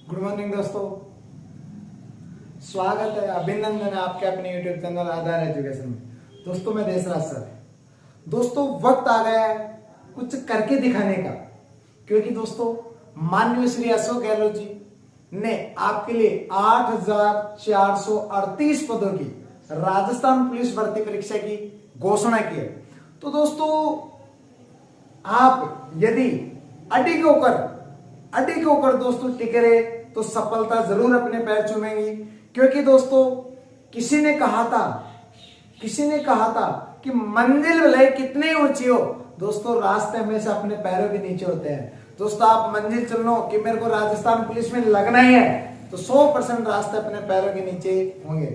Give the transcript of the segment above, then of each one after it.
Good morning दोस्तों, स्वागत है, अभिनंदन है आपके अपने YouTube चैनल आधार एजुकेशन में। दोस्तों मैं देशराज सर। दोस्तों वक्त आ गया है कुछ करके दिखाने का, क्योंकि दोस्तों माननीय श्री अशोक गहलोत जी ने आपके लिए 8,438 पदों की राजस्थान पुलिस भर्ती परीक्षा की घोषणा की है। तो दोस्तों आप यदि अडिग होकर दोस्तों टिके रहे तो सफलता जरूर अपने पैर चूमेंगी। क्योंकि दोस्तों किसी ने कहा था कि मंजिल भले कितनी ऊंची हो, दोस्तों रास्ते हमेशा अपने पैरों के नीचे होते हैं। दोस्तों आप मंजिल चुन लो कि मेरे को राजस्थान पुलिस में लगना ही है, तो 100% रास्ते अपने पैरों के नीचे होंगे।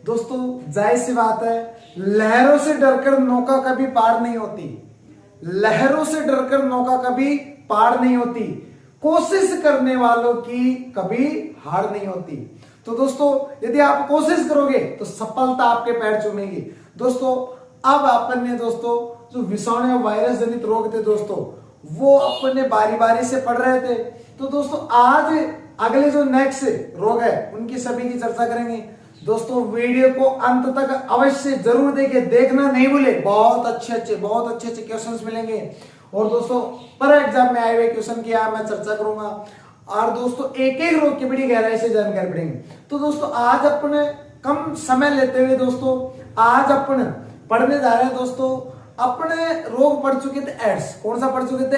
दोस्तों जाहिर सी बात है, लहरों से डरकर नौका कभी पार नहीं होती, लहरों से डरकर नौका कभी पार नहीं होती, कोशिश करने वालों की कभी हार नहीं होती। तो दोस्तों यदि आप कोशिश करोगे तो सफलता आपके पैर चूमेगी। दोस्तों अब अपन ने दोस्तों जो विषाणु वायरस जनित रोग थे दोस्तों, वो अपने बारी बारी से पढ़ रहे थे। तो दोस्तों आज अगले जो नेक्स्ट रोग है उनकी सभी की चर्चा करेंगे। दोस्तों वीडियो को अंत तक अवश्य जरूर देखें, देखना नहीं भूले, बहुत अच्छे क्वेश्चंस मिलेंगे। और दोस्तों पर एग्जाम में आए हुए क्वेश्चन की मैं चर्चा करूंगा। और दोस्तों एक एक रोग की बड़ी गहराई से जानकारी पढ़ेंगे। तो दोस्तों आज अपने कम समय लेते हुए दोस्तों आज अपन पढ़ने जा रहे हैं। दोस्तों अपने रोग पढ़ चुके थे एड्स, कौन सा पढ़ चुके थे?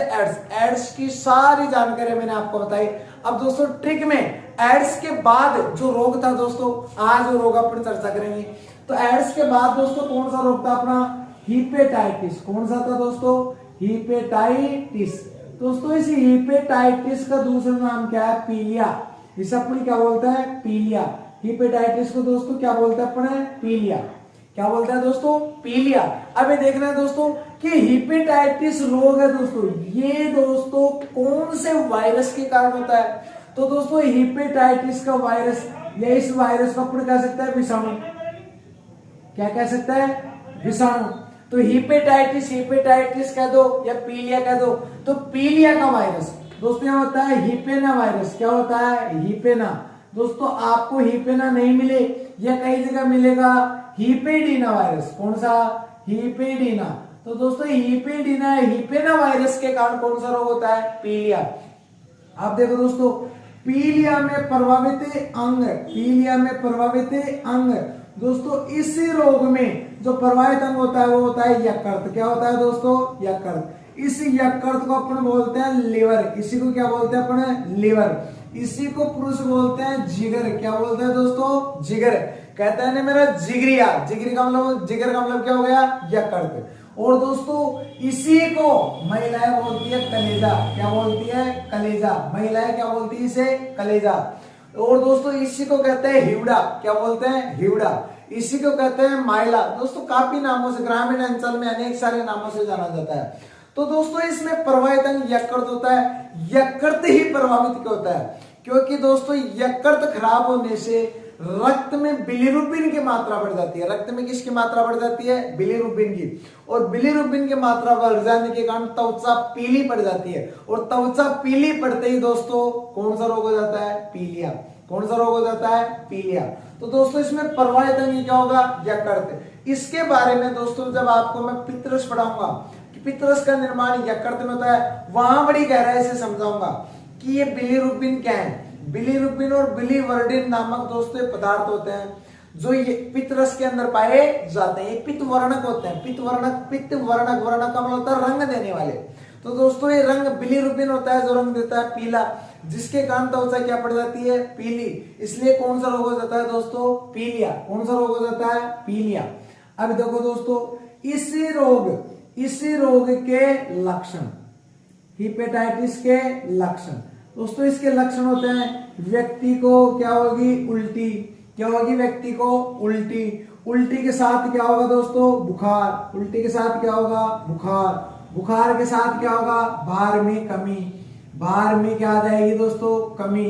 एड्स की सारी जानकारी मैंने आपको बताई। अब दोस्तों ट्रिक में एड्स के बाद जो रोग था दोस्तों, आज वो रोग अपन चर्चा करेंगे। तो एड्स के बाद दोस्तों कौन सा रोग था अपना? हीपेटाइटिस। कौन सा था दोस्तों? हीपेटाइटिस। दोस्तों इस हीपेटाइटिस का दूसरा नाम क्या है? पीलिया। इसे अपन क्या बोलता है? पीलिया। हीपेटाइटिस को दोस्तों क्या बोलते हैं अपने? पीलिया। क्या बोलता है दोस्तों? पीलिया। अभी देखना है दोस्तों कि हीपेटाइटिस रोग है दोस्तों, ये दोस्तों कौन से वायरस के कारण होता है? तो दोस्तों हीपेटाइटिस का वायरस या इस वायरस को अपन कह सकता है विषाणु। क्या कह सकता है? विषाणु। तो हीपेटाइटिस कह दो या पीलिया कह दो। तो पीलिया का वायरस दोस्तों यहाँ होता है हीपेना वायरस। क्या होता है? हीपेना। दोस्तों आपको हीपेना नहीं मिले या कई जगह मिलेगा हीपेडीना वायरस। कौन सा? हीपेडीना। तो दोस्तों हीपेना वायरस के कारण कौन सा रोग होता है? पीलिया। आप देखो दोस्तों पीलिया में प्रभावित अंग दोस्तों, इस रोग में जो प्रभावित अंग होता है वो होता है यकृत। क्या होता है दोस्तों? यकृत। इस यकृत को अपन बोलते हैं लिवर। इसी को क्या बोलते हैं अपन? लिवर। इसी को पुरुष बोलते हैं जिगर। क्या बोलते हैं दोस्तों? जिगर। कहते हैं ना मेरा जिगरिया। जिगर का मतलब क्या हो गया? यकृत। और दोस्तों इसी को महिलाएं बोलती है कलेजा। क्या बोलती है? कलेजा। महिलाएं क्या बोलती है इसे? कलेजा। और दोस्तों इसी को कहते हैं हिवड़ा। क्या बोलते हैं? हिवड़ा। इसी को कहते हैं माइला। दोस्तों काफी नामों से ग्रामीण अंचल में अनेक सारे नामों से जाना जाता है। तो दोस्तों इसमें प्रभावित अंग यकृत होता है। यकृत ही प्रभावित क्यों होता है? क्योंकि दोस्तों यकृत खराब होने से रक्त में बिलिरुबिन की मात्रा बढ़ जाती है। रक्त में किसकी मात्रा बढ़ जाती है? बिलिरुबिन की। और बिलिरुबिन की मात्रा बढ़ जाने के कारण त्वचा पीली पड़ जाती है। और त्वचा पीली पड़ते ही दोस्तों कौन सा रोग हो जाता है? पीलिया। कौन सा रोग हो जाता है? पीलिया। तो दोस्तों इसमें प्रभावित अंग क्या होगा? यकृत। इसके बारे में दोस्तों जब आपको मैं पित्तरस पढ़ाऊंगा कि पित्तरस का निर्माण यकृत में होता है, वहां बड़ी गहराई से समझाऊंगा कि ये बिलिरुबिन क्या है। बिलिरुबिन और बिलिवर्डिन नामक दोस्तों पदार्थ होते हैं जो ये पित्तरस के अंदर पाए जाते हैं। ये पित्तवर्णक होते हैं। पित्तवर्णक का मतलब होता है रंग देने वाले। तो दोस्तों ये रंग बिलिरुबिन होता है जो रंग देता है पीला, जिसके कारण त्वचा क्या पड़ जाती है? पीली। इसलिए कौन सा रोग हो जाता है दोस्तों? पीलिया। कौन सा रोग हो जाता है? पीलिया। अब देखो दोस्तों इसी रोग के लक्षण, हीपेटाइटिस के लक्षण दोस्तों, इसके लक्षण होते हैं व्यक्ति को क्या होगी? उल्टी। क्या होगी? व्यक्ति को उल्टी। उल्टी के साथ क्या होगा दोस्तों? बुखार। उल्टी के साथ क्या होगा? बुखार। बुखार के साथ क्या होगा? भार में कमी। भार में क्या आ जाएगी दोस्तों? कमी।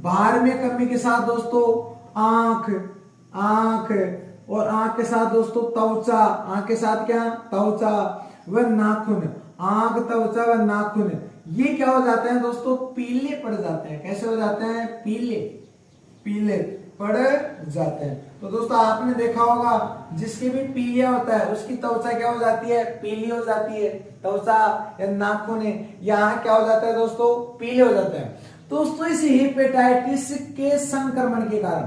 भार में कमी के साथ दोस्तों आंख। और आंख के साथ दोस्तों त्वचा। आंख के साथ क्या? त्वचा व नाखून। आंख, त्वचा व नाखून, ये क्या हो जाते हैं दोस्तों, पीले पड़ जाते हैं। कैसे हो जाते हैं, पीले पीले पड़ जाते हैं। तो दोस्तों आपने देखा होगा जिसके भी पीलिया होता है उसकी त्वचा क्या हो जाती है, पीली हो जाती है। त्वचा या नाखून यहाँ क्या हो जाता है दोस्तों, पीले हो जाते हैं। दोस्तों इस हेपेटाइटिस के संक्रमण के कारण,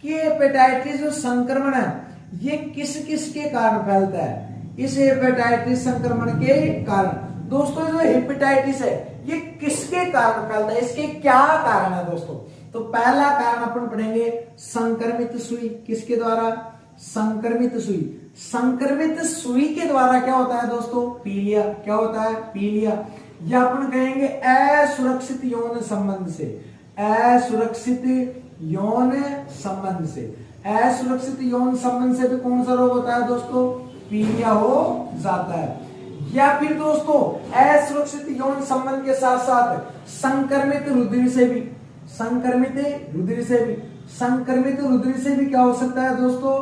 कि हेपेटाइटिस जो संक्रमण है ये किस किस के कारण फैलता है, इस हेपेटाइटिस संक्रमण के कारण। दोस्तों जो हेपेटाइटिस है ये किसके कारण फैलता है, इसके क्या कारण है दोस्तों। तो पहला कारण अपन पढ़ेंगे संक्रमित सुई। किसके द्वारा, संक्रमित सुई। संक्रमित सुई के द्वारा क्या होता है दोस्तों, पीलिया। क्या होता है, पीलिया। या अपन कहेंगे असुरक्षित यौन संबंध से, असुरक्षित यौन संबंध से। असुरक्षित यौन संबंध से भी कौन सा रोग होता है दोस्तों, पीलिया हो जाता है। या फिर दोस्तों असुरक्षित यौन संबंध के साथ साथ संक्रमित रुधिर से भी, संक्रमित रुधिर से भी, संक्रमित रुधिर से भी क्या हो सकता है दोस्तों,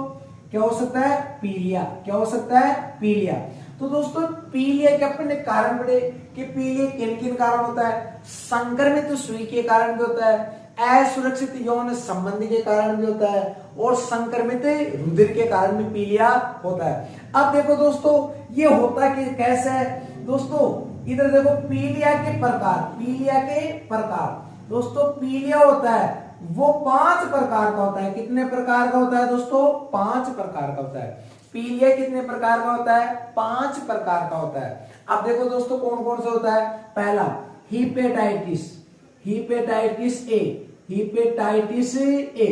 क्या हो सकता है, पीलिया। क्या हो सकता है, पीलिया। तो दोस्तों पीलिया के अपने कारण पढ़े कि पीलिया किन किन कारण होता है, संक्रमित सुई के कारण भी होता है, असुरक्षित यौन संबंध के कारण भी होता है, और संक्रमित रुधिर के कारण भी पीलिया होता है। अब देखो दोस्तों ये होता कि कैसे है दोस्तों, इधर देखो पीलिया के प्रकार, पीलिया के प्रकार। दोस्तों पीलिया होता है वो 5 प्रकार का होता है। कितने प्रकार का होता है दोस्तों, 5 प्रकार का होता है। पीलिया कितने प्रकार का होता है, 5 प्रकार का होता है। अब देखो दोस्तों कौन कौन सा होता है। पहला हिपेटाइटिस, हिपेटाइटिस ए, हिपेटाइटिस ए।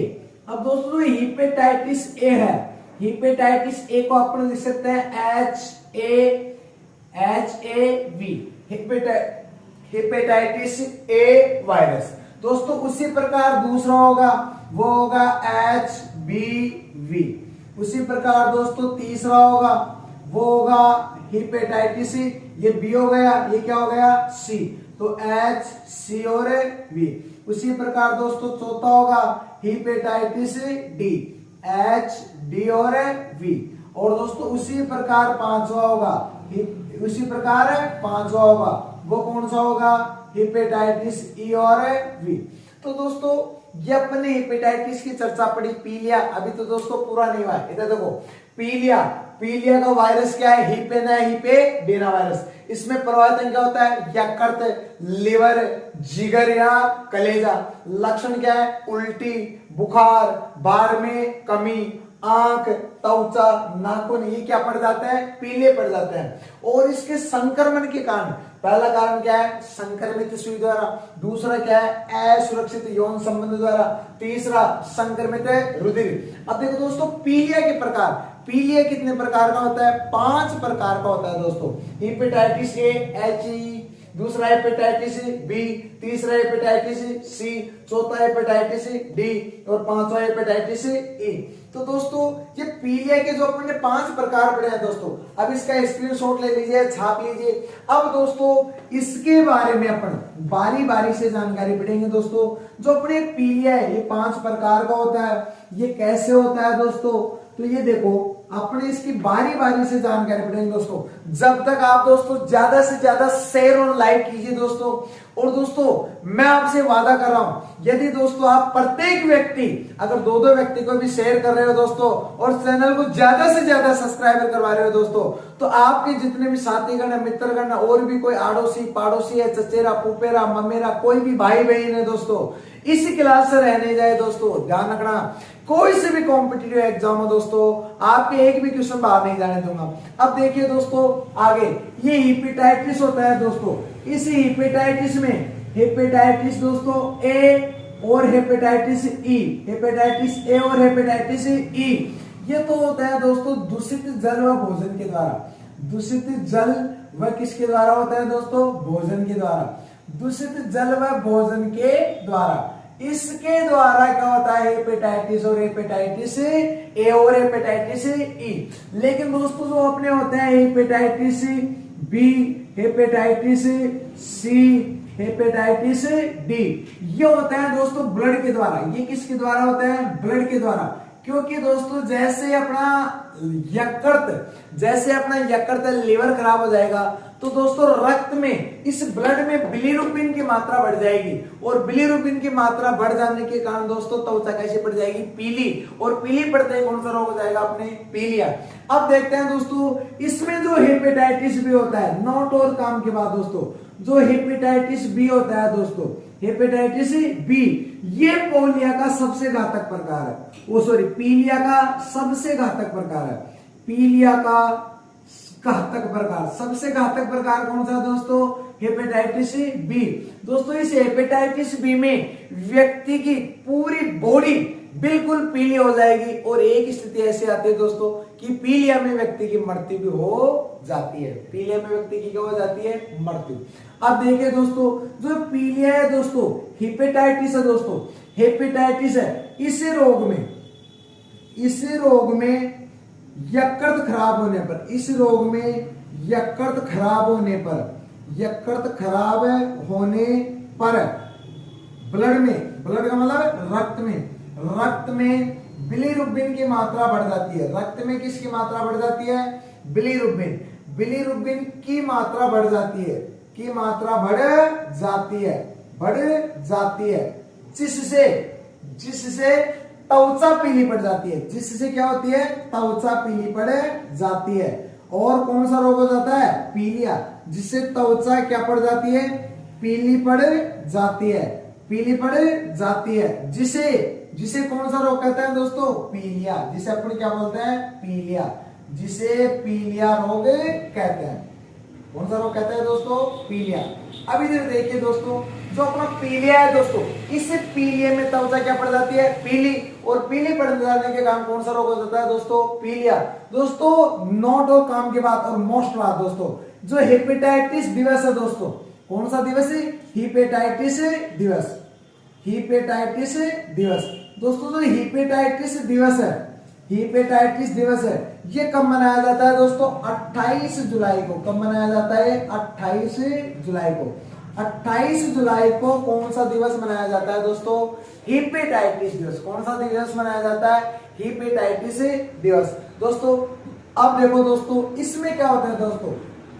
अब दोस्तों हिपेटाइटिस ए है, हिपेटाइटिस ए को अपन लिख सकते हैं HAV, हेपेटाइटिस ए वायरस। दोस्तों उसी प्रकार दूसरा होगा वो होगा HBV। उसी प्रकार दोस्तों तीसरा होगा वो होगा हेपेटाइटिस, ये बी हो गया, ये क्या हो गया, सी, तो HC और V। उसी प्रकार दोस्तों चौथा होगा हेपेटाइटिस डी, HD और V। और दोस्तों उसी प्रकार पांचवा होगा, उसी प्रकार पांचवा होगा वो कौन सा होगा, हेपेटाइटिस ई और V। तो दोस्तों ये अपने हेपेटाइटिस की चर्चा पड़ी, पीलिया अभी तो दोस्तों पूरा नहीं हुआ है। इधर देखो पीलिया, पीलिया का वायरस क्या है, हिपेडेना वायरस। इसमें प्रभावित क्या होता है, यकृत, लिवर, जिगर या कलेजा। लक्षण क्या है, उल्टी, बुखार, भार में कमी, आंख, त्वचा, नाखून, ये क्या पड़ जाते हैं, पीले पड़ जाते हैं। और इसके संक्रमण के कारण, पहला कारण क्या है, संक्रमित सुई द्वारा, दूसरा क्या है, असुरक्षित यौन संबंध द्वारा, तीसरा संक्रमित रुधिर। अब देखो दोस्तों पीलिया के प्रकार, पीलिया कितने प्रकार का होता है, 5 प्रकार का होता है दोस्तों। हेपेटाइटिस ए HE, दूसरा हेपेटाइटिस बी, तीसरा हेपेटाइटिस सी, चौथा हेपेटाइटिस डी और पांचवा हेपेटाइटिस ई। तो दोस्तों ये पीलिया के जो अपने 5 प्रकार पड़े हैं दोस्तों, अब इसका स्क्रीनशॉट ले लीजिए, छाप लीजिए। अब दोस्तों इसके बारे में अपन बारी बारी से जानकारी पढ़ेंगे दोस्तों। जो अपने पीलिया है ये 5 प्रकार का होता है, ये कैसे होता है दोस्तों, तो ये देखो अपने इसकी बारी बारी से जानकारी पढ़ेंगे दोस्तों। जब तक आप दोस्तों ज्यादा से ज्यादा शेयर और लाइक कीजिए दोस्तों। और दोस्तों मैं आपसे वादा कर रहा हूं, यदि दोस्तों आप प्रत्येक व्यक्ति अगर 2-2 व्यक्ति को भी शेयर कर रहे हो दोस्तों, और चैनल को ज्यादा से ज्यादा सब्सक्राइबर करवा रहे हो दोस्तों, तो आपके जितने भी साथीगण है, मित्रगण, और भी कोई आड़ोसी पड़ोसी है, चचेरा, पुपेरा, ममेरा, कोई भी भाई बहन है दोस्तों, इसी क्लास से रहने जाए दोस्तों। ध्यान रखना कोई से भी कॉम्पिटिटिव एग्जाम हो दोस्तों, आपके एक भी क्वेश्चन बाहर नहीं जाने दूंगा। अब देखिए दोस्तों आगे, ये हेपेटाइटिस होता है दोस्तों। इसी हेपेटाइटिस में हेपेटाइटिस दोस्तों ए और हेपेटाइटिस ई, हेपेटाइटिस ए और हेपेटाइटिस ई, ये तो होता है दोस्तों दूषित जल व भोजन के द्वारा। दूषित जल व किसके द्वारा होता है दोस्तों, भोजन के द्वारा। दूषित जल व भोजन के द्वारा, इसके द्वारा क्या होता है, हेपेटाइटिस और हेपेटाइटिस ए और हेपेटाइटिस ई। लेकिन दोस्तों जो अपने होते हैं hepatitis B, hepatitis C, hepatitis D, ये होता है दोस्तों ब्लड के द्वारा। ये किसके द्वारा होता है, ब्लड के द्वारा। क्योंकि दोस्तों जैसे अपना यकृत लीवर खराब हो जाएगा तो दोस्तों रक्त में, इस ब्लड में बिलीरुबिन की मात्रा बढ़ जाएगी, और बिलीरुबिन की मात्रा बढ़ जाने के कारण दोस्तों त्वचा कैसे पड़ जाएगी, पीली, और पीली पड़ते ही कौन सा रोग हो जाएगा अपने, पीलिया। अब देखते हैं दोस्तों इसमें जो हेपेटाइटिस बी होता है, नोट और काम के बाद दोस्तों, जो हेपेटाइटिस बी होता है दोस्तों, हेपेटाइटिस बी, ये पोलिया का सबसे घातक प्रकार है, वो सॉरी पीलिया का सबसे घातक प्रकार है, पीलिया का घातक प्रकार, सबसे घातक प्रकार कौन सा दोस्तों, हेपेटाइटिस बी। दोस्तों इस हेपेटाइटिस बी में व्यक्ति की पूरी बॉडी बिल्कुल पीली हो जाएगी, और एक स्थिति ऐसी आती है दोस्तों कि पीलिया में व्यक्ति की मृत्यु भी हो जाती है, पीलिया में व्यक्ति की क्या हो जाती है, मृत्यु। अब देखिए दोस्तों जो पीलिया है दोस्तों, हेपेटाइटिस है दोस्तों, हेपेटाइटिस है, इस रोग में यकृत खराब होने पर, इस रोग में यकृत खराब होने पर ब्लड का मतलब रक्त में बिलीरुबिन की मात्रा बढ़ जाती है, रक्त में किसकी मात्रा बढ़ जाती है, बिलीरुबिन की मात्रा बढ़ जाती है, जिससे त्वचा पीली पड़ जाती है, जिससे क्या होती है, त्वचा पीली पड़ जाती है, और कौन सा रोग हो जाता है, पीलिया, जिससे त्वचा क्या पड़ जाती है, पीली पड़ जाती है, जिसे कौन सा रोग कहते हैं दोस्तों, पीलिया, जिसे अपन क्या बोलते हैं, पीलिया, जिसे पीलिया रोग कहते हैं। कौन सा रोग कहते हैं दोस्तों, पीलिया। अब इधर देखिए दोस्तों जो अपना पीलिया है दोस्तों, इस पीलिया में त्वचा क्या पड़ जाती है, पीली, और पीली पड़ जाने के कारण कौन सा रोग हो जाता है दोस्तों, पीलिया। दोस्तों नोट और काम की बात और मोस्ट बात दोस्तों, जो हेपेटाइटिस दिवस है दोस्तों, कौन सा दिवस है, हेपेटाइटिस दिवस। दोस्तों जो हेपेटाइटिस दिवस है ये कब मनाया जाता है दोस्तों, 28 जुलाई को। कब मनाया जाता है, 28 जुलाई को। 28 जुलाई को कौन सा दिवस मनाया जाता है दोस्तों, हेपेटाइटिस दिवस। कौन सा दिवस मनाया जाता है, हेपेटाइटिस दिवस। दोस्तों अब देखो दोस्तों इसमें क्या होता है दोस्तों,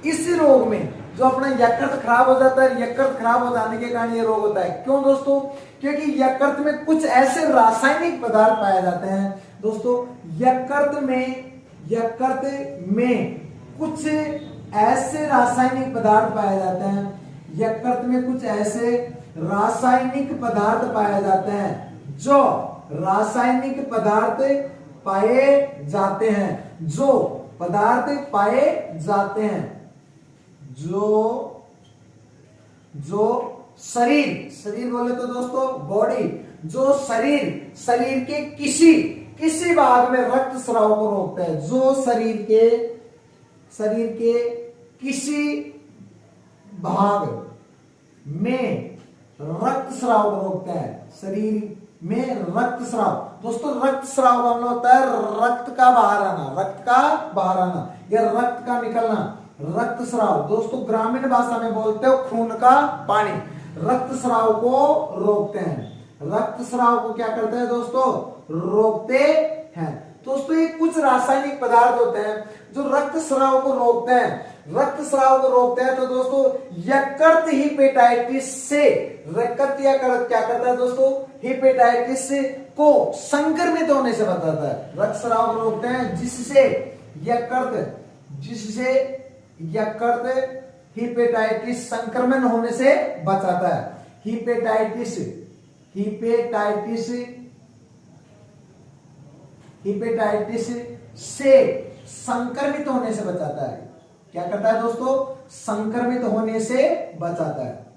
इस रोग में जो अपना यकृत खराब हो जाता है, यकृत खराब हो जाने के कारण ये रोग होता है। क्यों दोस्तों, क्योंकि यकृत में कुछ ऐसे रासायनिक पदार्थ पाए जाते हैं दोस्तों, यकृत में कुछ ऐसे रासायनिक पदार्थ पाए जाते हैं, यकृत में कुछ ऐसे रासायनिक पदार्थ पाए जाते हैं, जो रासायनिक पदार्थ पाए जाते हैं, जो शरीर बोले तो दोस्तों बॉडी, जो शरीर के किसी भाग में रक्त स्राव को रोकता है, जो शरीर के किसी भाग में रक्त स्राव को रोकता है, शरीर में रक्त स्राव। दोस्तों रक्त स्राव का मतलब होता है रक्त का बाहर आना या रक्त का निकलना, रक्त स्राव। दोस्तों ग्रामीण भाषा में बोलते हो खून का पानी, रक्त स्राव को रोकते हैं, रक्त स्राव को क्या करते हैं दोस्तों, रोकते हैं। दोस्तों ये कुछ रासायनिक पदार्थ होते हैं जो रक्त स्राव को रोकते हैं, तो दोस्तों यकृत हेपेटाइटिस से क्या करता है दोस्तों, हेपेटाइटिस को संक्रमित होने से बचाता है। रक्त स्राव को रोकते हैं जिससे यकृत हेपेटाइटिस संक्रमण होने से बचाता है, हेपेटाइटिस से संक्रमित होने से बचाता है। क्या करता है दोस्तों, संक्रमित होने से बचाता है।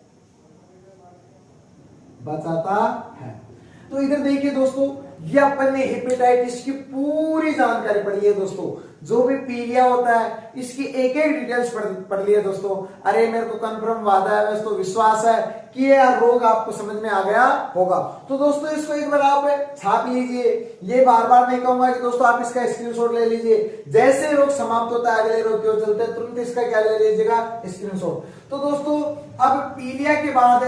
तो इधर देखिए दोस्तों ये अपन ने हेपेटाइटिस की पूरी जानकारी पढ़ी है दोस्तों, जो भी पीलिया होता है इसकी एक डिटेल्स पढ़ ली है दोस्तों। अरे मेरे को कंफर्म वादा है, दोस्तों विश्वास है कि ये रोग आपको समझ में आ गया होगा। तो दोस्तों इसको एक बार आप छाप लीजिए, ये बार बार नहीं कहूंगा कि दोस्तों आप इसका स्क्रीनशॉट ले लीजिए, जैसे रोग समाप्त होता है अगले रोग क्यों चलते हैं तुरंत इसका क्या ले लीजिएगा, स्क्रीनशॉट। तो दोस्तों अब पीलिया के बाद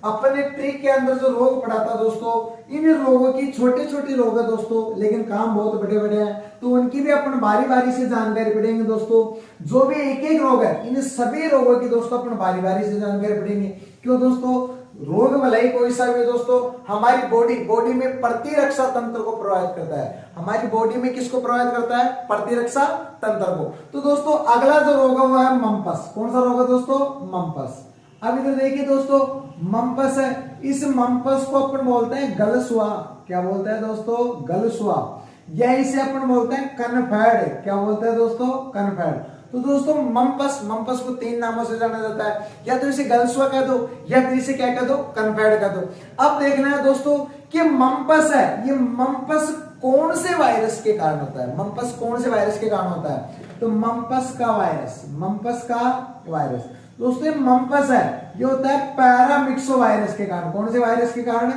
अपने ट्रिक के अंदर जो रोग पड़ा था दोस्तों, इन रोगों की छोटे छोटे रोग है दोस्तों, लेकिन काम बहुत बड़े बड़े हैं, तो उनकी भी अपन बारी बारी से जानकारी पढ़ेंगे दोस्तों। जो भी एक एक रोग है, इन सभी रोगों की दोस्तों अपन बारी बारी से जानकारी पढ़ेंगे। क्यों दोस्तों, रोग भलाई कोई सा भी दोस्तों हमारी बॉडी में प्रतिरक्षा तंत्र को प्रभावित करता है। हमारी बॉडी में किसको प्रभावित करता है? प्रतिरक्षा तंत्र को। तो दोस्तों अगला जो रोग है वो है मम्पस। कौन सा रोग है दोस्तों? मम्पस। अब इधर देखिए दोस्तों, मम्पस है, इस मम्पस को अपन बोलते हैं गलसुआ। क्या बोलते हैं दोस्तों? गलसुआ। या इसे अपन बोलते हैं कनफेड। क्या बोलते हैं दोस्तों? कनफेड। तो दोस्तों मम्पस को 3 नामों से जाना जाता है, या तो इसे गलसुआ कह दो, या फिर इसे क्या कह दो? कनफेड कह दो। अब देखना है दोस्तों कि मम्पस है, ये मम्पस कौन से वायरस के कारण होता है? मम्पस कौन से वायरस के कारण होता है? तो मम्पस का वायरस दोस्तों, ये मम्पस है, ये होता है पैरामिक्सो वायरस के कारण। कौन से वायरस के कारण?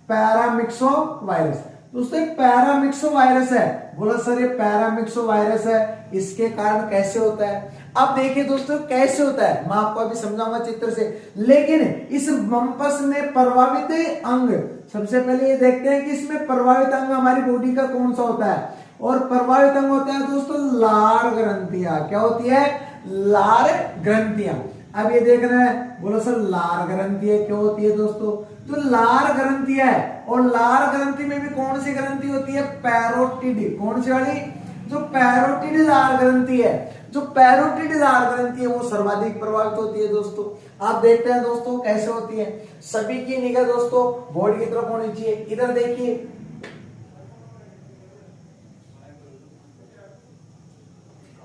Paramyxo virus. दोस्तों पैरामिक्सो वायरस है, बोला सर ये पैरामिक्सो वायरस है, इसके कारण कैसे होता है? अब देखिए दोस्तों कैसे होता है, मैं आपको अभी समझाऊंगा चित्र से। लेकिन इस मम्पस में प्रभावित अंग, सबसे पहले ये देखते हैं कि इसमें प्रभावित अंग हमारी बॉडी का कौन सा होता है। और प्रभावित अंग होता है दोस्तों लार ग्रंथियां। क्या होती है? लार ग्रंथियां। अब ये देखना है, बोलो सर लार ग्रंथि है, क्यों होती है दोस्तों? तो लार ग्रंथि है, और लार ग्रंथि में भी कौन सी ग्रंथि होती है? पैरोटिड। कौन सी वाली? जो पैरोटिड लार ग्रंथि है, जो पैरोटिड लार ग्रंथि है वो सर्वाधिक प्रभावित होती है दोस्तों। आप देखते हैं दोस्तों कैसे होती है। सभी की निगाह दोस्तों बॉडी की तरफ होनी चाहिए। इधर देखिए,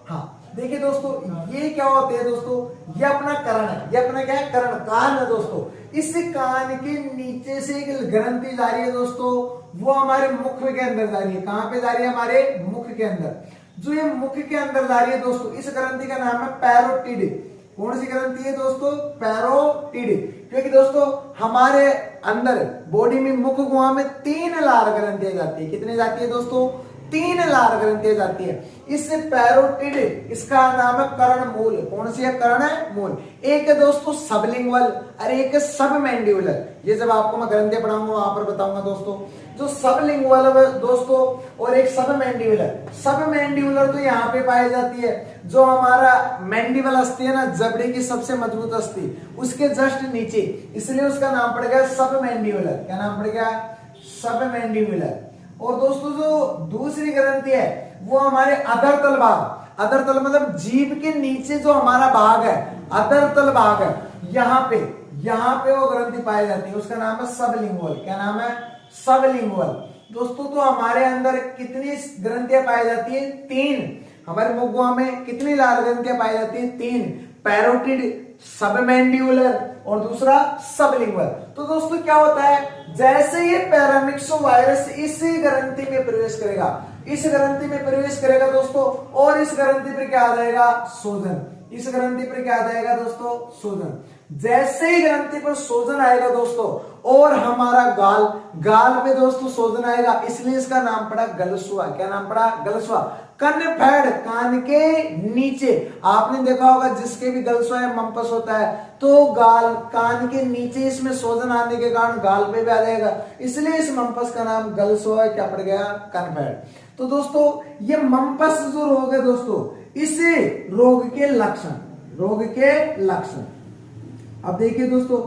हाँ देखिए दोस्तों, ये क्या होते हैं दोस्तों? ये अपना कर्ण है, ये अपना क्या है? कर्ण, कान है दोस्तों। इस कान के नीचे से एक ग्रंथि जा रही है दोस्तों, वो हमारे मुख के अंदर जा रही है। कहां पे जा रही है? हमारे मुख के अंदर। जो ये मुख के अंदर जा रही है दोस्तों, इस ग्रंथि का नाम है पैरोटिड। कौन सी ग्रंथि है दोस्तों? पैरोटिड। क्योंकि दोस्तों हमारे अंदर बॉडी में मुख गुहा में 3 लार ग्रंथियां जाती है। कितनी जाती है दोस्तों? 3 लार ग्रंथियां जाती है। इससे पैरोटिड, इसका नाम है कर्ण मूल। कौन सी है? कर्ण मूल। एक है दोस्तों सबलिंगुअल, और एक है सबमैंडिबुलर। ये जब आपको मैं ग्रंथियां पढ़ाऊंगा वहां पर बताऊंगा दोस्तों। जो सबलिंगुअल है दोस्तों, और एक सबमैंडिबुलर। सबमैंडिबुलर तो यहाँ पे पाई जाती है, जो हमारा मैंडिबल अस्थि है ना, जबड़े की सबसे मजबूत अस्थि, उसके जस्ट नीचे, इसलिए उसका नाम पड़ गया सबमैंडिबुलर। क्या नाम पड़ गया? सबमैंडिबुलर। और दोस्तों जो दूसरी ग्रंथि है वो हमारे अधर तल भाग, अधर तल मतलब जीभ के नीचे जो हमारा भाग है, अधर तल भाग है, यहाँ पे वो ग्रंथि पाई जाती है, उसका नाम है सबलिंगुअल। क्या नाम है? सबलिंगुअल। दोस्तों तो हमारे अंदर कितनी ग्रंथियां पाई जाती है? 3। हमारे मुख गुहा में कितनी लार ग्रंथियां पाई जाती है? 3। पैरोटिड, सबमैंडिबुलर और दूसरा सबलिंगुअल। तो दोस्तों क्या होता है, जैसे ये पैरामिक्सो वायरस इस ग्रंथि में प्रवेश करेगा, इस ग्रंथि में प्रवेश करेगा दोस्तों, और इस ग्रंथि पर क्या आ जाएगा? शोधन। इस ग्रंथि पर क्या आ जाएगा दोस्तों? शोधन। जैसे ही ग्रंथि पर शोधन आएगा दोस्तों, और हमारा गाल पे दोस्तों शोधन आएगा, इसलिए इसका नाम पड़ा गलसुआ। क्या नाम पड़ा? गलसुआ। कनफेड, कान के नीचे। आपने देखा होगा जिसके भी गलसुआ या मम्पस होता है तो गाल, कान के नीचे इसमें शोधन आने के कारण गाल पे भी आ जाएगा, इसलिए इस मम्पस का नाम गलसुआ क्या पड़ गया? कनफेड। तो दोस्तों ये मम्पस जो रोग है दोस्तों, इस रोग के लक्षण, अब देखिए दोस्तों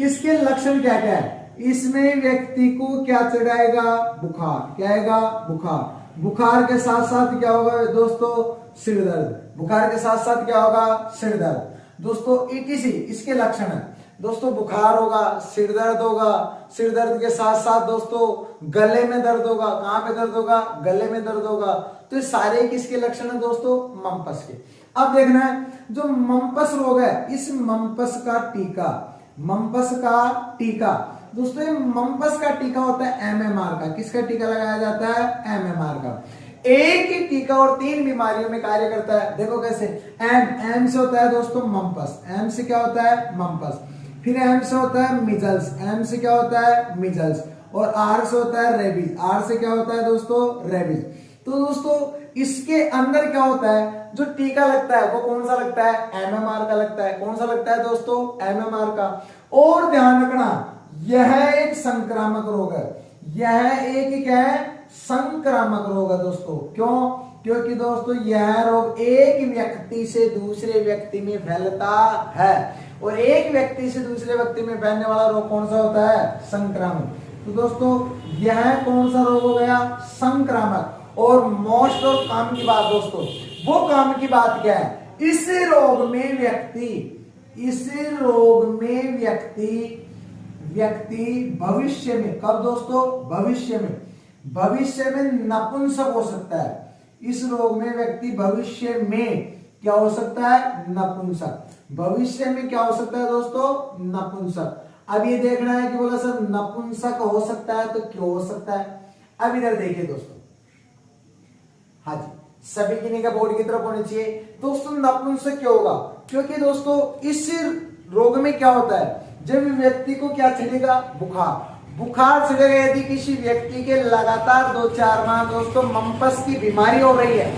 इसके लक्षण क्या क्या है। इसमें व्यक्ति को क्या चढ़ाएगा? बुखार। क्या आएगा? बुखार। बुखार के साथ साथ क्या होगा दोस्तों? सिर दर्द। बुखार के साथ साथ क्या होगा? सिर दर्द। दोस्तों ETC इसके लक्षण है दोस्तों, बुखार होगा, सिर दर्द होगा, सिर दर्द के साथ साथ दोस्तों गले में दर्द होगा। कहां पे दर्द होगा? गले में दर्द होगा। तो ये सारे किसके लक्षण है दोस्तों? मम्पस के। अब देखना है जो मम्पस रोग है, इस मम्पस का टीका दोस्तों, ये मम्पस का टीका होता है MMR का। किसका टीका लगाया जाता है? MMR का। एक ही टीका और 3 बीमारियों में कार्य करता है। देखो कैसे, एम से होता है दोस्तों मम्पस, एम से क्या होता है? मम्पस। फिर एम से होता है मिजल्स, एम से क्या होता है? मिजल्स। और आर से होता है रेबीज, आर से क्या होता है दोस्तों? रेबीज। तो दोस्तों इसके अंदर क्या होता है, जो टीका लगता है वो कौन सा लगता है? MMR का लगता है। कौन सा लगता है दोस्तों? MMR का। और ध्यान रखना, यह एक संक्रामक रोग है। यह एक क्या है? संक्रामक रोग है दोस्तों। क्यों? क्योंकि दोस्तों यह रोग एक व्यक्ति से दूसरे व्यक्ति में फैलता है, और एक व्यक्ति से दूसरे व्यक्ति में फैलने वाला रोग कौन सा होता है? संक्रामक। तो दोस्तों यह कौन सा रोग हो गया? संक्रामक। और मोस्ट और काम की बात दोस्तों, वो काम की बात क्या है? इस रोग में व्यक्ति भविष्य में, कब दोस्तों? भविष्य में नपुंसक हो सकता है। इस रोग में व्यक्ति भविष्य में क्या हो सकता है? नपुंसक। भविष्य में क्या हो सकता है दोस्तों? नपुंसक। अब ये देखना है कि बोला सर नपुंसक हो सकता है तो क्यों हो सकता है? अब इधर देखिए दोस्तों, हाँ जी, सभी की निगाह बोर्ड की तरफ होनी चाहिए। दोस्तों नपुंसक क्यों होगा? क्योंकि दोस्तों इस रोग में क्या होता है? जब व्यक्ति को क्या चलेगा? बुखार चलेगा। यदि किसी व्यक्ति के लगातार 2-4 माह दोस्तों मम्पस की बीमारी हो रही है,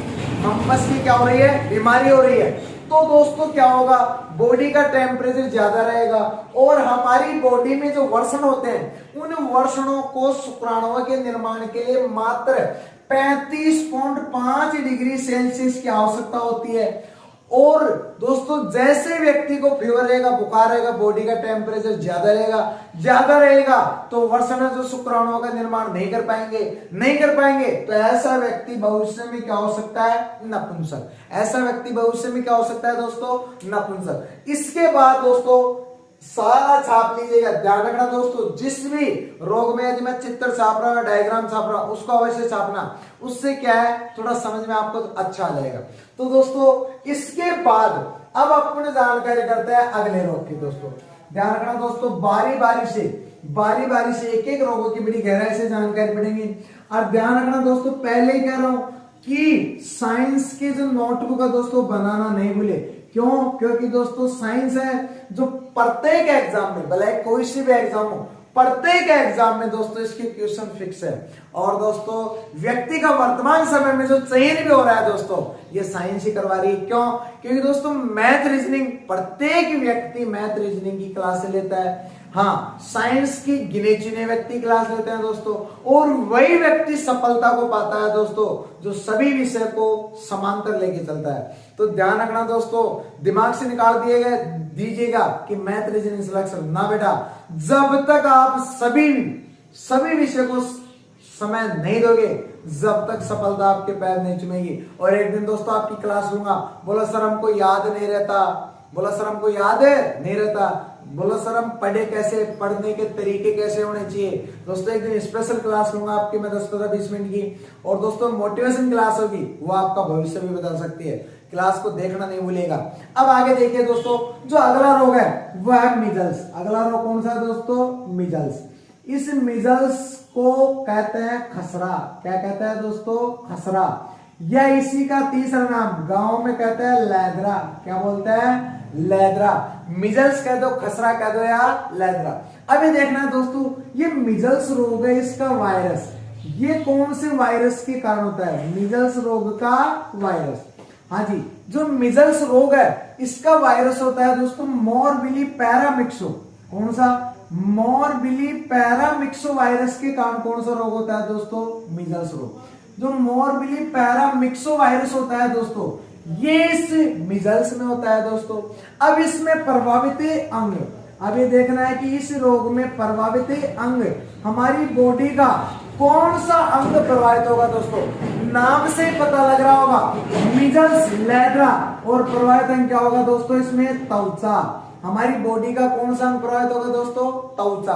मम्पस की क्या हो रही है? बीमारी हो रही है, तो दोस्तों क्या होगा? बॉडी का टेम्परेचर ज्यादा रहेगा, और हमारी बॉडी में जो वर्षण होते हैं उन वर्षणों को शुक्राणुओं के निर्माण के लिए मात्र 35.5 डिग्री सेल्सियस की आवश्यकता होती है। और दोस्तों जैसे व्यक्ति को फीवर रहेगा, बुखार रहेगा, बॉडी का टेम्परेचर ज्यादा रहेगा तो वर्षण जो शुक्राणुओं का निर्माण नहीं कर पाएंगे, तो ऐसा व्यक्ति भविष्य में क्या हो सकता है? नपुंसक। ऐसा व्यक्ति भविष्य में क्या हो सकता है दोस्तों? नपुंसक। इसके बाद दोस्तों सारा छाप लीजिएगा, ध्यान रखना दोस्तों, जिस भी रोग में यदि मैं चित्र छाप रहा हूं, डायग्राम छाप रहा हूं, उसको अवश्य छापना। उससे क्या है, थोड़ा समझ में आपको अच्छा आ जाएगा। तो दोस्तों इसके बाद अब अपन जानकारी करते हैं अगले रोग की। दोस्तों ध्यान रखना दोस्तों, बारी बारी से एक एक रोगों की बड़ी गहराई से जानकारी पढ़ेंगे। और ध्यान रखना दोस्तों, पहले ही कह रहा हूं कि साइंस के जो नोटबुक है दोस्तों बनाना नहीं भूले। क्यों? क्योंकि दोस्तों साइंस है जो प्रत्येक एग्जाम में, भले कोई सी भी एग्जाम हो, प्रत्येक एग्जाम में दोस्तों इसके क्वेश्चन फिक्स है। और दोस्तों व्यक्ति का वर्तमान समय में जो चयन भी हो रहा है दोस्तों, ये साइंस ही करवा रही है। क्यों? क्योंकि दोस्तों मैथ रीजनिंग, प्रत्येक व्यक्ति मैथ रीजनिंग की क्लास लेता है। हाँ, साइंस की गिने चुने व्यक्ति क्लास लेते हैं दोस्तों, और वही व्यक्ति सफलता को पाता है दोस्तों जो सभी विषय को समांतर लेके चलता है। तो ध्यान रखना दोस्तों, दिमाग से निकाल दीजिएगा कि मैथ रीजनिंग सिलेक्शन ना बेटा, जब तक आप सभी विषय को समय नहीं दोगे, जब तक सफलता आपके पैर नहीं चुमेगी। और एक दिन दोस्तों आपकी क्लास लूंगा, बोला सर हमको याद नहीं रहता, बोला सर हम पढ़े कैसे, पढ़ने के तरीके कैसे होने चाहिए। दोस्तों एक दिन स्पेशल क्लास लूंगा आपकी मैं 10-15-20 मिनट की, और दोस्तों मोटिवेशन क्लास होगी, वो आपका भविष्य भी बदल सकती है। क्लास को देखना नहीं भूलिएगा। अब आगे देखिए दोस्तों, जो अगला रोग है वह है मिजल्स। अगला रोग कौन सा है दोस्तों? मिजल्स। इस मिजल्स को कहते हैं खसरा। क्या कहते हैं दोस्तों? खसरा। या इसी का तीसरा नाम गांव में कहते हैं लैदरा। क्या बोलते हैं? लैदरा। मिजल्स कह दो, खसरा कह दो या लैदरा। अब ये देखना है दोस्तों, ये मिजल्स रोग है, इसका वायरस, ये कौन से वायरस के कारण होता है? मिजल्स रोग का वायरस। हाँ जी, जो मिजल्स रोग है इसका वायरस होता है दोस्तों मोरबिली पैरामिक्सो। कौन सा? मोरबिली पैरामिक्सो वायरस के कारण कौन सा रोग होता है दोस्तों? मिजल्स रोग। जो मोरबिली पैरामिक्सो वायरस होता है दोस्तों, ये इस मिजल्स में होता है दोस्तों। अब इसमें प्रभावित अंग, अब ये देखना है कि इस रोग में प्रभावित अंग, हमारी बॉडी का कौन सा अंग प्रभावित होगा दोस्तों? नाम से पता लग रहा होगा, मिजल्स, लैद्रा, और प्रभावित अंग क्या होगा दोस्तों? इसमें त्वचा। हमारी बॉडी का कौन सा अंग प्रभावित होगा दोस्तों? त्वचा।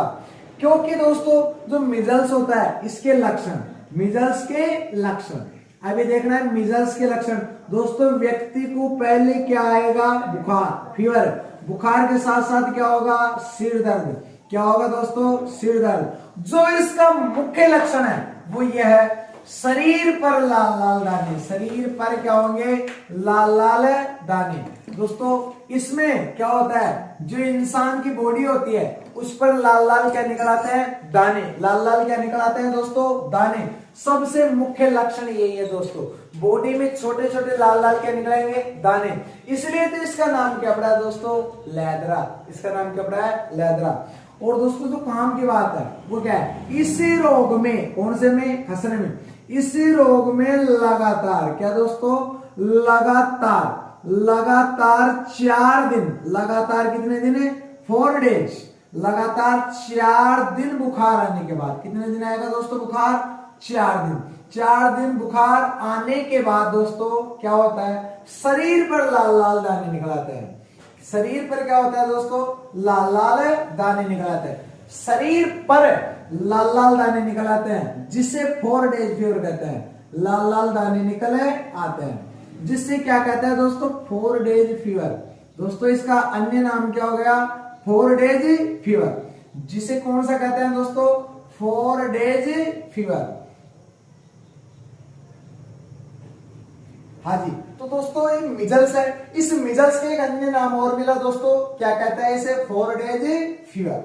क्योंकि दोस्तों जो मिजल्स होता है इसके लक्षण, मिजल्स के लक्षण, अभी देखना है मिजल्स के लक्षण दोस्तों। व्यक्ति को पहले क्या आएगा? बुखार, फीवर। बुखार के साथ साथ क्या होगा? सिर दर्द। क्या होगा दोस्तों? सिर दर्द। जो इसका मुख्य लक्षण है वो ये है, शरीर पर लाल लाल दाने। शरीर पर क्या होंगे? लाल लाल दाने। दोस्तों इसमें क्या होता है, जो इंसान की बॉडी होती है उस पर लाल लाल क्या निकल आते हैं? दाने। लाल लाल क्या निकल आते हैं दोस्तों? दाने। सबसे मुख्य लक्षण यही है दोस्तों, बॉडी में छोटे छोटे लाल लाल क्या निकलेंगे? दाने। इसलिए तो इसका नाम क्या पड़ा है दोस्तों? लैद्रा। इसका नाम क्या पड़ा है? लैद्रा। और दोस्तों जो काम की बात है वो क्या है, इस रोग में, कौन से में, खसरे में, इस रोग में लगातार, क्या दोस्तों, लगातार 4 दिन, लगातार कितने दिन है, 4 डेज, लगातार 4 दिन बुखार आने के बाद, कितने दिन आएगा दोस्तों बुखार, 4 दिन, 4 दिन बुखार आने के बाद दोस्तों क्या होता है, शरीर पर लाल लाल दाने निकल आते हैं। शरीर पर क्या होता है दोस्तों, लाल लाल दाने निकल आते हैं, शरीर पर लाल लाल दाने निकल आते हैं, जिसे 4 डेज फीवर कहते हैं। लाल लाल दाने निकल आते हैं, जिससे क्या कहते हैं दोस्तों, 4 डेज फीवर। दोस्तों इसका अन्य नाम क्या हो गया, 4 डेज फीवर, जिसे कौन सा कहते हैं दोस्तों, 4 डेज फीवर। हाँ जी, तो दोस्तों ये मिजल्स है, इस मिजल्स के एक अन्य नाम और मिला दोस्तों, क्या कहता है इसे, 4 डेज फीवर।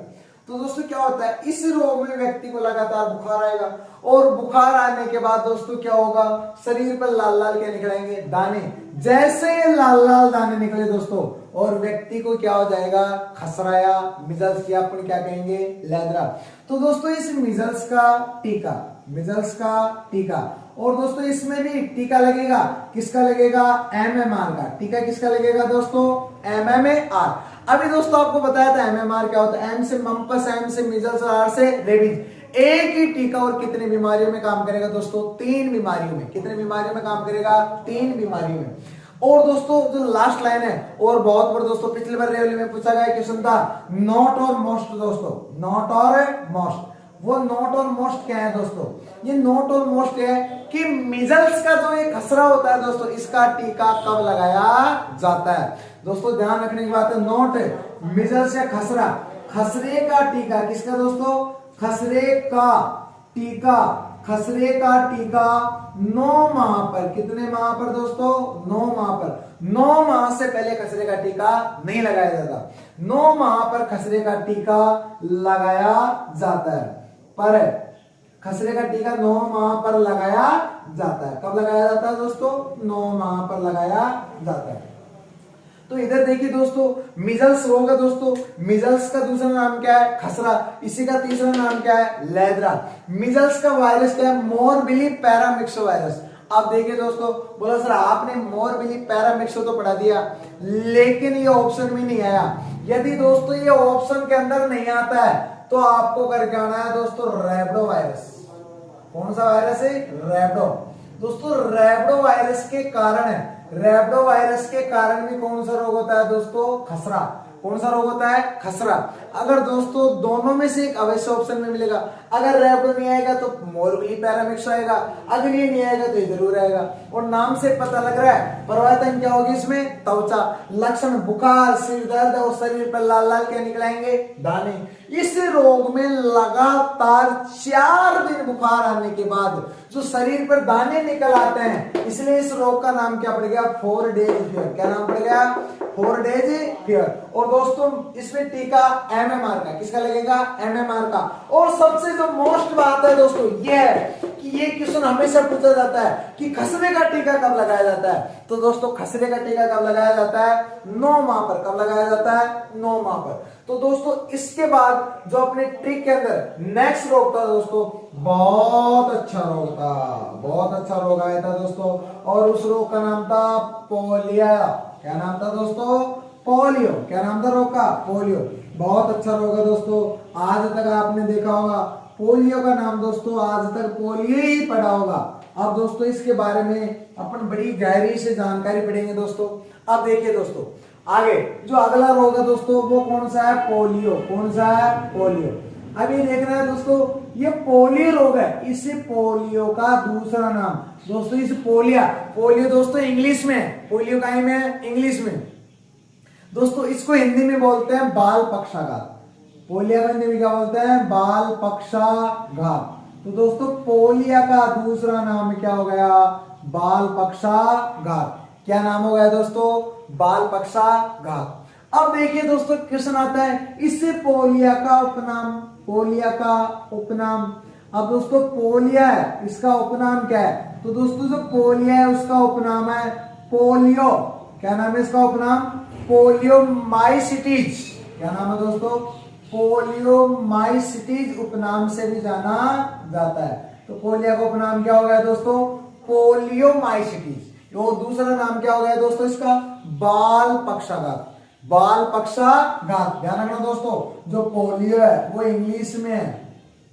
तो दोस्तों क्या होता है, इस रोग में व्यक्ति को लगातार बुखार आएगा, और बुखार आने के बाद दोस्तों क्या होगा, शरीर पर लाल लाल क्या निकलेंगे, दाने। जैसे लाल लाल दाने निकले दोस्तों, और व्यक्ति को क्या हो जाएगा, खसराया, मिजल्स की अपन क्या कहेंगे, लैद्रा। तो दोस्तों इस मिजल्स का टीका, मिजल्स का टीका, और दोस्तों इसमें भी टीका लगेगा, किसका लगेगा, MMR का टीका, किसका लगेगा दोस्तों, MMR। अभी दोस्तों आपको बताया था MMR क्या होता है, M से मम्पस, M से मिजल्स और R से रेबीज। एक ही टीका और कितने बीमारियों में काम करेगा दोस्तों, 3 बीमारियों में। कितने बीमारियों में काम करेगा, 3 बीमारियों में। और दोस्तों जो लास्ट लाइन है, और बहुत बार दोस्तों पिछली बार रेवली में पूछा गया क्वेश्चन था, नॉट और मोस्ट दोस्तों, नॉट और मोस्ट। वो नॉट और मोस्ट क्या है दोस्तों, ये नॉट और मोस्ट है कि मिजल्स का जो एक खसरा होता है दोस्तों, इसका टीका कब लगाया जाता है। दोस्तों ध्यान रखने की बात है, नॉट है मिजल्स या खसरा, खसरे का टीका, किसका दोस्तों, खसरे का टीका, खसरे का टीका 9 माह पर, कितने माह पर दोस्तों, 9 माह पर। 9 माह से पहले खसरे का टीका नहीं लगाया जाता, 9 माह पर खसरे का टीका लगाया जाता है। पर खसरे का टीका 9 माह पर लगाया जाता है। कब लगाया जाता है दोस्तों, 9 माह पर लगाया जाता है। तो इधर देखिए दोस्तों, मिजल्स होगा दोस्तों, मिजल्स का दूसरा नाम क्या है, खसरा, इसी का तीसरा नाम क्या है, लैद्रा। मिजल्स का वायरस क्या है, मोरबिली पैरामिक्सो वायरस। अब देखिए दोस्तों, बोला सर आपने मोरबिली पैरामिक्सो तो पढ़ा दिया, लेकिन ये ऑप्शन में नहीं आया। यदि दोस्तों ये ऑप्शन के अंदर नहीं आता है, तो आपको करके आना है दोस्तों रैबिडो वायरस। कौन सा वायरस है, रैबिडो। दोस्तों रैबिडो वायरस के कारण है, रैबिडो वायरस के कारण भी कौन सा रोग होता है दोस्तों, खसरा। कौन सा रोग होता है, खसरा। अगर दोस्तों दोनों में से एक अवश्य ऑप्शन में मिलेगा, अगर रैबिडो नहीं आएगा तो मोरबिली पैरामिक्सो आएगा, अगर ये नहीं आएगा तो ये जरूर आएगा। और नाम से पता लग रहा है परिवर्तन क्या होगी इसमें, त्वचा। लक्षण बुखार, सिर दर्द और शरीर पर लाल लाल क्या निकलेंगे, दाने। इस रोग में लगातार 4 दिन बुखार आने के बाद जो शरीर पर दाने निकल आते हैं, इसलिए इस रोग का नाम क्या पड़ गया, 4 डेज फीवर। क्या नाम पड़ गया, 4 डेज फीवर। और दोस्तों इसमें टीका MMR का, किसका लगेगा, MMR का। और सबसे जो मोस्ट बात है दोस्तों ये है कि ये क्वेश्चन हमेशा पूछा जाता है कि खसरे का टीका कब लगाया जाता है। तो दोस्तों खसरे का टीका कब लगाया जाता है, 9 माह पर। कब लगाया जाता है, 9 माह पर। तो दोस्तों इसके बाद जो अपने ट्रिक के अंदर नेक्स्ट रोग था दोस्तों, बहुत अच्छा रोग था, बहुत अच्छा रोग आया था दोस्तों, और उस रोग का नाम था पोलियो। क्या नाम था दोस्तों, पोलियो। क्या नाम था रोग का, पोलियो। बहुत अच्छा रोग है दोस्तों, आज तक आपने देखा होगा पोलियो का नाम दोस्तों, आज तक पोलियो ही पढ़ा होगा। अब दोस्तों इसके बारे में अपन बड़ी गहरी से जानकारी पढ़ेंगे दोस्तों। अब देखिए दोस्तों आगे जो अगला रोग है दोस्तों वो कौन सा है, पोलियो। कौन सा है, पोलियो। अब ये देखना है दोस्तों, ये पोलियो रोग है, इसे पोलियो का दूसरा नाम दोस्तों, इस पोलियो दोस्तों इंग्लिश में, पोलियो का में है इंग्लिश में दोस्तों। इसको हिंदी में बोलते हैं बाल पक्षाघात। पोलियो का हिंदी में क्या बोलते हैं, बाल पक्षाघात। तो दोस्तों पोलियो का दूसरा नाम क्या हो गया, बाल पक्षाघात। क्या नाम हो गया दोस्तों, बाल पक्षाघात। अब देखिए दोस्तों क्वेश्चन आता है, इससे पोलियो का उपनाम, पोलियो का उपनाम। अब दोस्तों पोलियो है, इसका उपनाम क्या है, तो दोस्तों जो पोलियो है उसका उपनाम है पोलियो। क्या नाम है इसका उपनाम, पोलियोमाइसिटीज। क्या नाम है दोस्तों, पोलियोमाइसिटीज उपनाम से भी जाना जाता है। तो पोलियो का उपनाम क्या हो गया दोस्तों? पोलियोमाइसिटीज। और दूसरा नाम क्या हो गया दोस्तों इसका? बाल पक्षाघात। बाल पक्षाघात ध्यान रखना दोस्तों, जो पोलियो है वो इंग्लिश में है,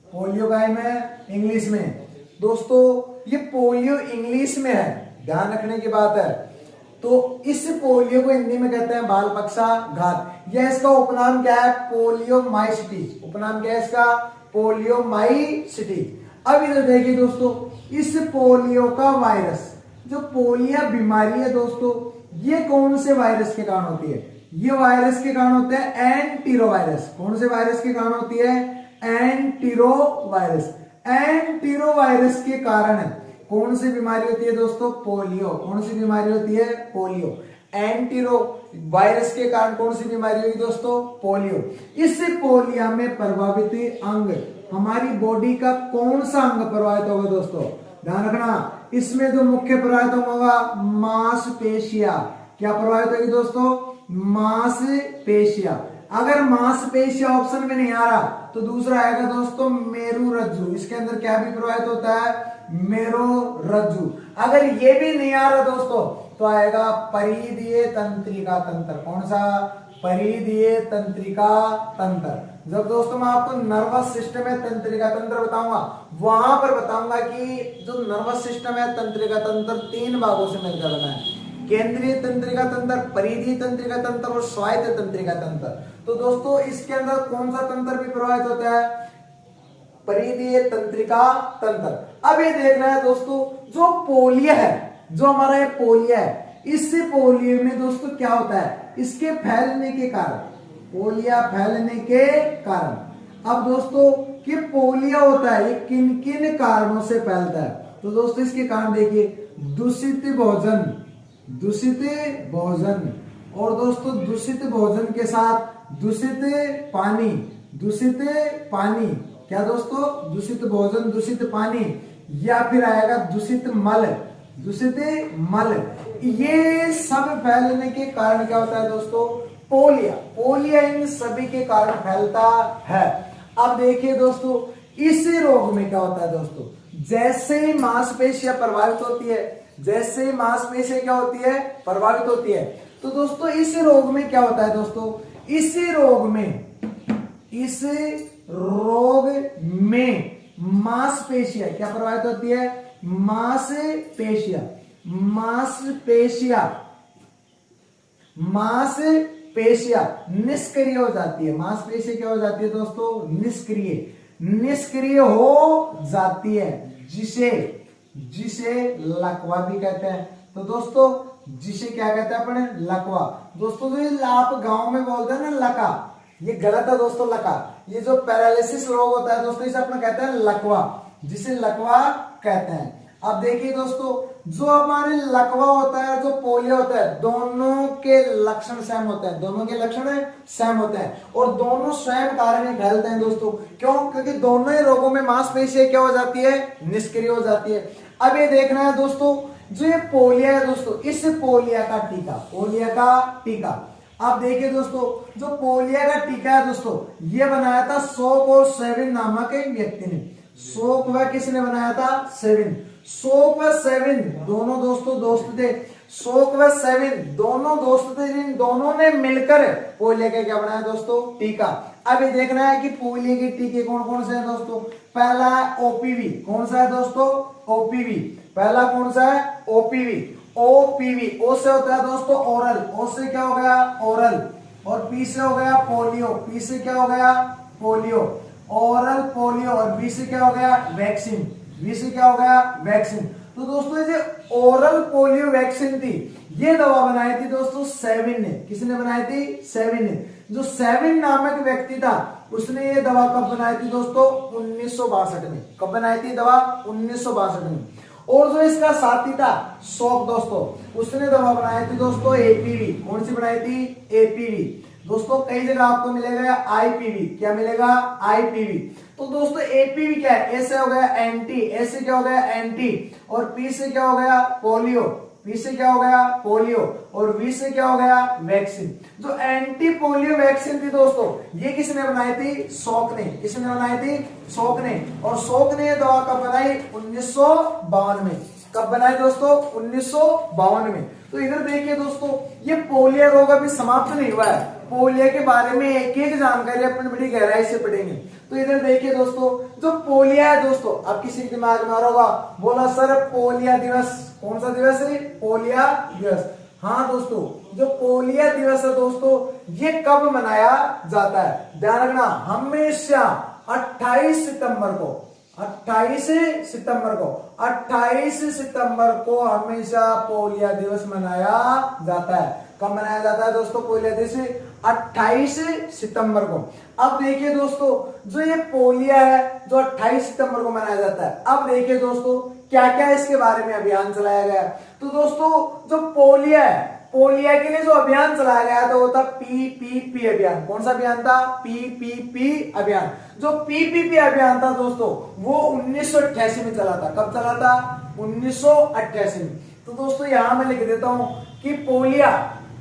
पोलियो का में इंग्लिश में दोस्तों, ये पोलियो इंग्लिश में है, ध्यान रखने की बात है। तो इस पोलियो को हिंदी में कहते हैं बाल पक्षाघात। यह इसका उपनाम क्या है? पोलियोमाइसिटीज। उपनाम क्या है इसका? पोलियोमाइसिटीज। अब इधर देखिए दोस्तों, इस पोलियो का वायरस, जो पोलियो बीमारी है दोस्तों, ये कौन से वायरस के कारण होती है? ये वायरस के कारण होते हैं एंटीरोवायरस। कौन से वायरस के कारण होती है? एंटीरोवायरस। एंटीरोवायरस के कारण कौन सी बीमारी होती है दोस्तों? पोलियो। कौन सी बीमारी होती है? पोलियो। एंटीरो वायरस के कारण कौन सी बीमारी होगी दोस्तों? पोलियो। इस पोलियो में प्रभावित अंग, हमारी बॉडी का कौन सा अंग प्रभावित होगा दोस्तों? ध्यान रखना, इसमें जो मुख्य प्रभावित होगा मांसपेशियां। क्या प्रभावित होगी दोस्तों? मांसपेशियां। अगर मांसपेशियां ऑप्शन में नहीं आ रहा तो दूसरा आएगा दोस्तों मेरुरज्जु। इसके अंदर क्या भी प्रभावित होता है? मेरुरज्जु। अगर ये भी नहीं आ रहा दोस्तों तो आएगा परिधीय तंत्रिका तंत्र। कौन सा? परिधीय तंत्रिका तंत्र। जब दोस्तों मैं आपको नर्वस सिस्टम है तंत्रिका तंत्र बताऊंगा, वहां पर बताऊंगा कि जो नर्वस सिस्टम है तंत्रिका तंत्र 3 भागों से मिलकर बना है, केंद्रीय तंत्रिका तंत्र, परिधीय तंत्रिका तंत्र और स्वायत्त तंत्रिका तंत्र। तो दोस्तों इसके अंदर कौन सा तंत्र भी प्रभावित होता है? परिधीय तंत्रिका तंत्र। अब ये देखना है दोस्तों, जो पोलियो है, जो हमारा ये पोलियो है, इस पोलियो में दोस्तों क्या होता है? इसके फैलने के कारण, पोलियो फैलने के कारण। अब दोस्तों कि पोलियो होता है, ये किन किन कारणों से फैलता है? तो दोस्तों इसके कारण देखिए, दूषित भोजन, दूषित भोजन, और दोस्तों दूषित भोजन के साथ दूषित पानी, दूषित पानी। क्या दोस्तों? दूषित भोजन, दूषित पानी, या फिर आएगा दूषित मल, दूषित मल। ये सब फैलने के कारण क्या होता है दोस्तों? पोलियो। पोलियो इन सभी के कारण फैलता है। अब देखिए दोस्तों, इस रोग में क्या होता है दोस्तों? जैसे ही मांसपेशियां प्रभावित होती है, जैसे ही मांसपेशियां क्या होती है? प्रभावित होती है। तो दोस्तों इस रोग में क्या होता है दोस्तों? इस रोग में मांसपेशियां क्या प्रभावित होती है? मांसपेशियां, मांसपेशियां निष्क्रिय हो जाती है। मांसपेशियां क्या हो जाती है दोस्तों? निष्क्रिय हो जाती है, जिसे लकवा भी कहते हैं। तो दोस्तों जिसे क्या कहते हैं अपने? लकवा। दोस्तों जो आप गांव में बोलते हैं ना लका, ये गलत है दोस्तों। लका, ये जो पैरालिसिस रोग होता है दोस्तों, इसे अपना कहते हैं लकवा, जिसे लकवा कहते हैं। अब देखिए दोस्तों, जो हमारे लकवा होता है, जो पोलियो होता है, दोनों के लक्षण सेम होते हैं, दोनों के लक्षण सेम होते हैं, और दोनों स्वयं कारण ही फैलते हैं दोस्तों। क्यों? क्योंकि दोनों ही रोगों में मांसपेशियां क्या हो जाती है? निष्क्रिय हो जाती है। अब ये देखना है दोस्तों, जो ये पोलियो है दोस्तों, इस पोलियो का टीका, पोलियो का टीका। अब देखिए दोस्तों, जो पोलियो का टीका है दोस्तों, ये बनाया था सोक और सेविन नामक एक व्यक्ति ने। सोक व किसने बनाया था? सेविन। सोक व सेविन दोनों दोस्तों दोस्त थे। सोक व सेविन दोनों दोस्त थे, जिन दोनों ने मिलकर पोलियो का क्या बनाया दोस्तों? टीका। अब ये देखना है कि पोलियो के टीके कौन कौन से हैं दोस्तों। पहला है ओपीवी। कौन सा है दोस्तों? ओपीवी। पहला कौन सा है? ओपीवी। ओपीवी, ओ से होता है दोस्तों ओरल, ओ से क्या हो गया? ओरल, और पी से हो गया पोलियो, पी से क्या हो गया? पोलियो, ओरल पोलियो, और बी से क्या हो गया? वैक्सीन, बी से क्या हो गया? वैक्सीन। तो दोस्तों ये ओरल पोलियो वैक्सीन थी, ये दवा बनाई थी दोस्तों सेविन ने। किसने बनाई थी? सेविन ने। जो सेविन नामक व्यक्ति था, उसने ये दवा कब बनाई थी दोस्तों? 1962 में। कब बनाई थी दवा? 1962 में। और जो इसका साथी था शोक दोस्तों, उसने दवा बनाई थी दोस्तों एपीवी। कौन सी बनाई थी? एपीवी। दोस्तों कई जगह आपको मिलेगा आईपीवी। क्या मिलेगा? आईपीवी। तो दोस्तों एपीवी क्या है? ए से हो गया एंटी, ए से क्या हो गया? एंटी, और पी से क्या हो गया? पोलियो, पी से क्या हो गया पोलियो, और वी से क्या हो गया वैक्सीन। जो एंटी पोलियो वैक्सीन थी दोस्तों, ये किसने बनाई थी, शॉक ने। किसने बनाई थी, शॉक ने। और शॉक ने दवा कब बनाई, 1952 में। कब बनाई दोस्तों, 1952 में। तो इधर देखिए दोस्तों, ये पोलियो रोग अभी समाप्त नहीं हुआ है। पोलियो के बारे में एक एक जानकारी अपन बड़ी गहराई से पढ़ेंगे। तो इधर देखिए दोस्तों, जो पोलियो है दोस्तों, अब किसी के दिमाग में आ रहा होगा, बोला सर पोलियो दिवस, कौन सा दिवस है, पोलियो दिवस। हाँ दोस्तों, जो पोलियो दिवस है दोस्तों, ये कब मनाया जाता है, ध्यान रखना, हमेशा 28 सितंबर को, 28 सितंबर को, 28 सितंबर को हमेशा पोलियो दिवस मनाया जाता है। कब मनाया जाता है दोस्तों पोलियो दिवस, 28 सितंबर को। अब देखिए दोस्तों, जो ये पोलियो है जो 28 सितंबर को मनाया जाता है, अब देखिए दोस्तों क्या क्या इसके बारे में अभियान चलाया गया। तो दोस्तों जो पोलियो है, पोलियो के लिए जो अभियान चलाया गया था वो था पीपीपी अभियान। कौन सा अभियान था, पीपीपी अभियान। जो पीपीपी अभियान था दोस्तों, वो 1988 में चला था। कब चला था, 1988 में। तो दोस्तों यहां मैं लिख देता हूं कि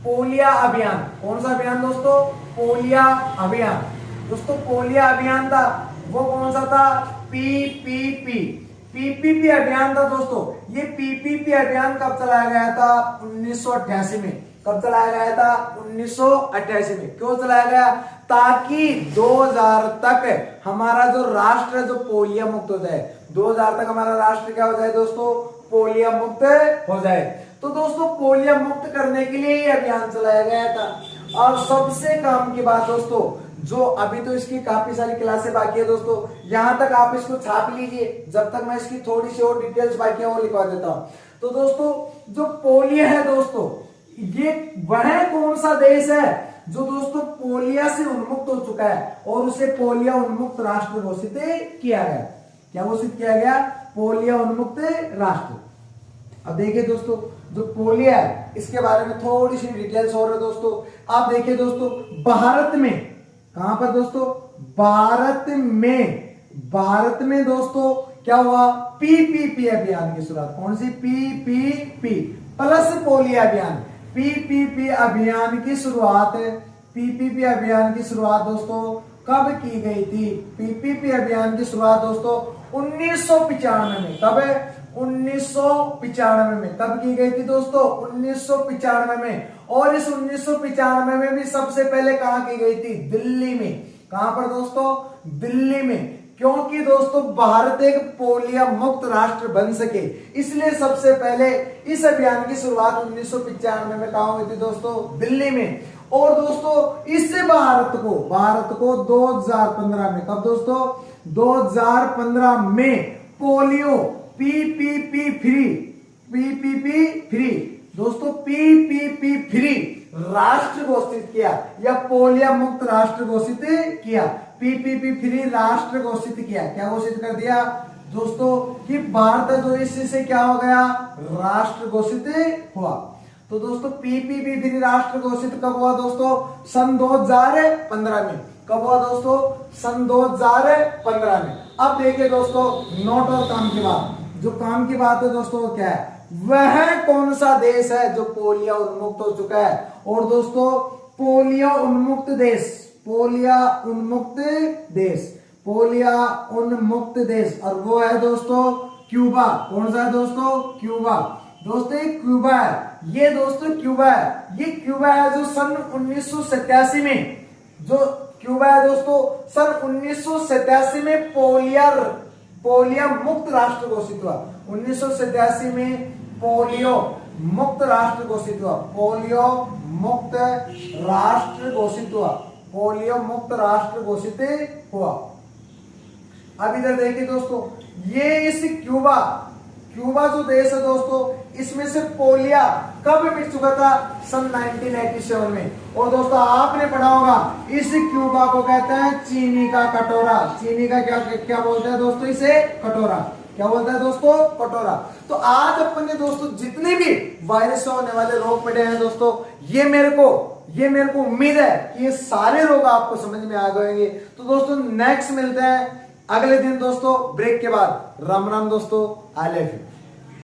पोलियो अभियान, कौन सा अभियान दोस्तों, पोलियो अभियान। दोस्तों पोलियो अभियान था वो कौन सा था, पीपीपी। पीपीपी अभियान था दोस्तों। ये पीपीपी अभियान कब चलाया गया था, 1988 में। कब चलाया गया था, 1988 में। क्यों चलाया गया, ताकि 2000 तक हमारा जो राष्ट्र है जो पोलियो मुक्त हो जाए। 2000 तक हमारा राष्ट्र क्या हो जाए दोस्तों, पोलियो मुक्त हो जाए। तो दोस्तों पोलियो मुक्त करने के लिए ये अभियान चलाया गया था। और सबसे काम की बात दोस्तों, जो अभी तो इसकी काफी सारी क्लासें बाकी है दोस्तों, यहां तक आप इसको छाप लीजिए, जब तक मैं इसकी थोड़ी सी और डिटेल्स बाकी है वो लिखवा देता हूं। तो दोस्तों जो पोलियो है दोस्तों, ये वह कौन सा देश है जो दोस्तों पोलियो से उन्मुक्त हो चुका है और उसे पोलियो उन्मुक्त राष्ट्र घोषित किया गया। क्या घोषित किया गया, पोलियो उन्मुक्त राष्ट्र। अब देखिए दोस्तों, जो पोलियो है इसके बारे में थोड़ी सी डिटेल्स और है दोस्तों। आप देखिए दोस्तों, भारत में, कहां पर दोस्तों, भारत में दोस्तों क्या हुआ, पीपीपी अभियान की शुरुआत। कौन सी, पीपीपी प्लस पोलियो अभियान। पीपीपी अभियान की शुरुआत, पीपीपी अभियान की शुरुआत दोस्तों कब की गई थी, पीपीपी अभियान की शुरुआत दोस्तों 1995 में। कब, 1995 में। कब की गई थी दोस्तों, 1995 में। और इस 1995 में भी सबसे पहले कहां की गई थी, दिल्ली में। कहां पर दोस्तों, दिल्ली में। क्योंकि दोस्तों भारत एक पोलियो मुक्त राष्ट्र बन सके, इसलिए सबसे पहले इस अभियान की शुरुआत 1995 में कहां हुई थी दोस्तों, दिल्ली में। और दोस्तों इससे भारत को 2015 में, कब दोस्तों, 2015 में पोलियो पीपीपी फ्री दोस्तों, पीपीपी फ्री राष्ट्र घोषित किया, या पोलियो मुक्त राष्ट्र घोषित किया। पीपीपी फ्री राष्ट्र घोषित किया। क्या घोषित कर दिया दोस्तों, कि भारत जो इससे क्या हो गया, राष्ट्र घोषित हुआ। तो दोस्तों पीपीपी फ्री राष्ट्र घोषित कब हुआ दोस्तों, सन 2015 में। कब हुआ दोस्तों, सन 2015 में। अब देखिए दोस्तों, नोट और काम की बात। जो काम की बात है दोस्तों वो क्या है, वह कौन सा देश है जो पोलियो उन्मुक्त हो चुका है। और दोस्तों पोलियो उन्मुक्त देश, और वो है दोस्तों क्यूबा। कौन सा है दोस्तों, क्यूबा। दोस्तों ये क्यूबा है, ये दोस्तों क्यूबा है। ये क्यूबा है जो सन 1987 में, जो क्यूबा है दोस्तों सन 1987 में पोलियो मुक्त राष्ट्र घोषित हुआ। 1987 में पोलियो मुक्त राष्ट्र घोषित हुआ। पोलियो मुक्त राष्ट्र घोषित हुआ। अब इधर देखिए दोस्तों, ये इस क्यूबा जो देश है दोस्तों, इसमें से पोलियो कब मिट चुका था, सन 1987 में। और दोस्तों आपने पढ़ा होगा, इस क्यूबा को कहते हैं चीनी का कटोरा। चीनी का क्या बोलते हैं दोस्तों, इसे कटोरा। क्या बोलता है दोस्तों, कटोरा। तो आज अपन ने दोस्तों जितने भी वायरस से होने वाले रोग पढ़े हैं दोस्तों, ये मेरे को उम्मीद है कि ये सारे रोग आपको समझ में आ गए होंगे। तो दोस्तों नेक्स्ट मिलते हैं अगले दिन दोस्तों, ब्रेक के बाद। राम राम दोस्तों, आई लव यू।